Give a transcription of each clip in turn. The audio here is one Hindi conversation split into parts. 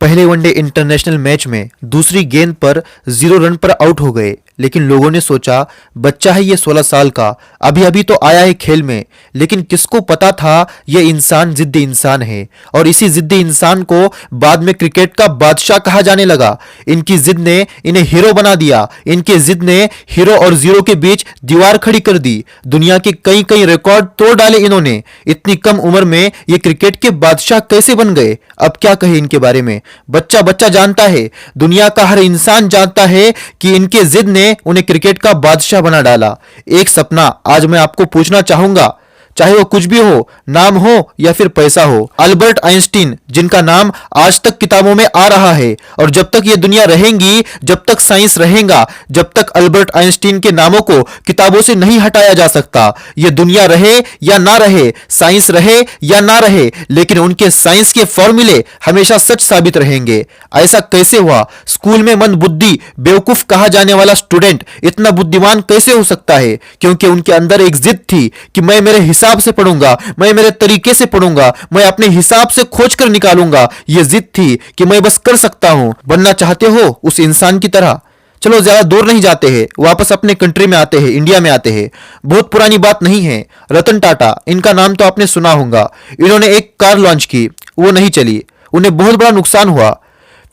पहले वनडे इंटरनेशनल मैच में दूसरी गेंद पर 0 रन पर आउट हो गए, लेकिन लोगों ने सोचा बच्चा है ये 16 साल का, अभी अभी तो आया है खेल में। लेकिन किसको पता था ये इंसान जिद्दी इंसान है और इसी जिद्दी इंसान को बाद में क्रिकेट का बादशाह कहा जाने लगा। इनकी जिद ने इन्हें हीरो बना दिया, इनके जिद ने हीरो और जीरो के बीच दीवार खड़ी कर दी। दुनिया के कई कई रिकॉर्ड तोड़ डाले इन्होंने। इतनी कम उम्र में ये क्रिकेट के बादशाह कैसे बन गए, अब क्या कहे इनके बारे में। बच्चा बच्चा जानता है, दुनिया का हर इंसान जानता है कि इनके जिद ने उन्हें क्रिकेट का बादशाह बना डाला। एक सपना आज मैं आपको पूछना चाहूंगा, चाहे वो कुछ भी हो, नाम हो या फिर पैसा हो। अल्बर्ट आइंस्टीन, जिनका नाम आज तक किताबों में आ रहा है, और जब तक ये दुनिया रहेंगी, जब तक साइंस रहेगा, जब तक अल्बर्ट आइंस्टीन के नामों को किताबों से नहीं हटाया जा सकता। ये दुनिया रहे या ना रहे, साइंस रहे या ना रहे, लेकिन उनके साइंस के फॉर्मूले हमेशा सच साबित रहेंगे। ऐसा कैसे हुआ? स्कूल में मंद बुद्धि बेवकूफ कहा जाने वाला स्टूडेंट इतना बुद्धिमान कैसे हो सकता है? क्योंकि उनके अंदर एक जिद थी कि मैं मेरे हिसाब से पढ़ूंगा, मैं मेरे तरीके से पढ़ूंगा, मैं अपने हिसाब से खोज कर निकालूंगा। यह जिद थी कि मैं बस कर सकता हूं। बनना चाहते हो उस इंसान की तरह? चलो ज्यादा दूर नहीं जाते हैं, वापस अपने कंट्री में आते हैं, इंडिया में आते हैं। बहुत पुरानी बात नहीं है। रतन टाटा, इनका नाम तो आपने सुना होगा। इन्होंने एक कार लॉन्च की, वो नहीं चली, उन्हें बहुत बड़ा नुकसान हुआ।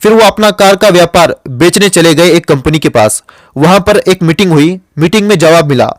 फिर वो अपना कार का व्यापार बेचने चले गए एक कंपनी के पास। वहां पर एक मीटिंग हुई, मीटिंग में जवाब मिला,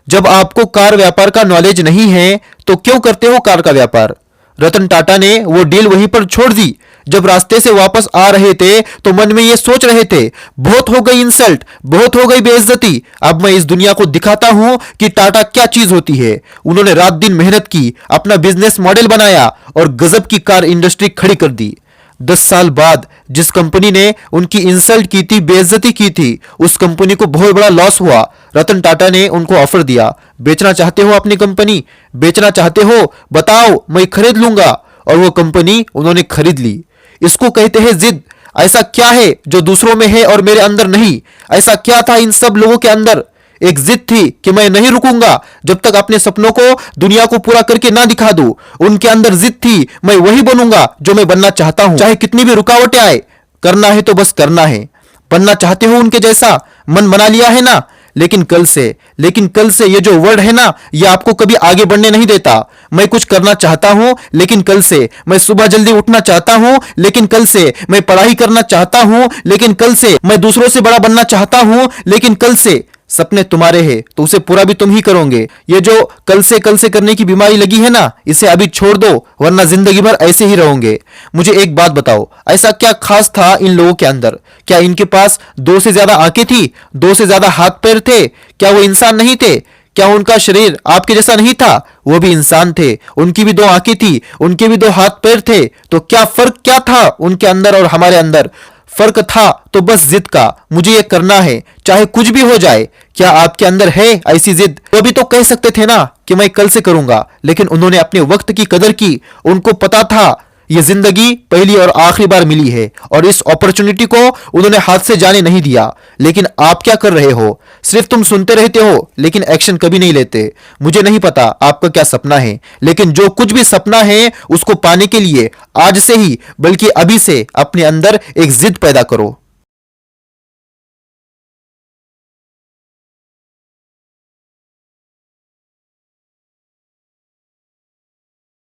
जब आपको कार व्यापार का नॉलेज नहीं है तो क्यों करते हो कार का व्यापार? रतन टाटा ने वो डील वहीं पर छोड़ दी। जब रास्ते से वापस आ रहे थे तो मन में ये सोच रहे थे, बहुत हो गई इंसल्ट, बहुत हो गई बेइज्जती, अब मैं इस दुनिया को दिखाता हूं कि टाटा क्या चीज होती है। उन्होंने रात दिन मेहनत की, अपना बिजनेस मॉडल बनाया और गजब की कार इंडस्ट्री खड़ी कर दी। 10 साल बाद जिस कंपनी ने उनकी इंसल्ट की थी, बेइज्जती की थी, उस कंपनी को बहुत बड़ा लॉस हुआ। रतन टाटा ने उनको ऑफर दिया, बेचना चाहते हो अपनी कंपनी? बेचना चाहते हो? बताओ, मैं खरीद लूंगा। और वो कंपनी उन्होंने खरीद ली। इसको कहते हैं जिद। ऐसा क्या है जो दूसरों में है और मेरे अंदर नहीं? ऐसा क्या था इन सब लोगों के अंदर? एक जिद थी कि मैं नहीं रुकूंगा जब तक अपने सपनों को दुनिया को पूरा करके ना दिखा दूं। उनके अंदर जिद थी, मैं वही बनूंगा जो मैं बनना चाहता हूं, चाहे कितनी भी रुकावटें आए। करना है तो बस करना है। बनना चाहते हो उनके जैसा? मन बना लिया है ना? लेकिन कल से ये जो वर्ड है ना, ये आपको कभी आगे बढ़ने नहीं देता। मैं कुछ करना चाहता हूं, लेकिन कल से मैं सुबह जल्दी उठना चाहता हूं, लेकिन कल से मैं पढ़ाई करना चाहता हूं, लेकिन कल से मैं दूसरों से बड़ा बनना चाहता हूं, लेकिन कल से सपने तुम्हारे हैं तो उसे पूरा भी तुम ही करोगे। ये जो कल से करने की बीमारी लगी है ना, इसे अभी छोड़ दो, वरना जिंदगी भर ऐसे ही रहोगे। मुझे एक बात बताओ, ऐसा क्या खास था इन लोगों के अंदर? क्या इनके पास 2 से ज्यादा आंखें थी? 2 से ज्यादा हाथ पैर थे? क्या वो इंसान नहीं थे? क्या उनका शरीर आपके जैसा नहीं था? वो भी इंसान थे, उनकी भी 2 आंखें थी, उनके भी 2 हाथ पैर थे। तो क्या फर्क क्या था उनके अंदर और हमारे अंदर? फर्क था तो बस जिद का, मुझे ये करना है चाहे कुछ भी हो जाए। क्या आपके अंदर है ऐसी जिद? वो भी तो कह सकते थे ना कि मैं कल से करूंगा, लेकिन उन्होंने अपने वक्त की कदर की। उनको पता था ये जिंदगी पहली और आखिरी बार मिली है और इस अपॉर्चुनिटी को उन्होंने हाथ से जाने नहीं दिया। लेकिन आप क्या कर रहे हो? सिर्फ तुम सुनते रहते हो, लेकिन एक्शन कभी नहीं लेते। मुझे नहीं पता आपका क्या सपना है, लेकिन जो कुछ भी सपना है उसको पाने के लिए आज से ही, बल्कि अभी से अपने अंदर एक जिद पैदा करो।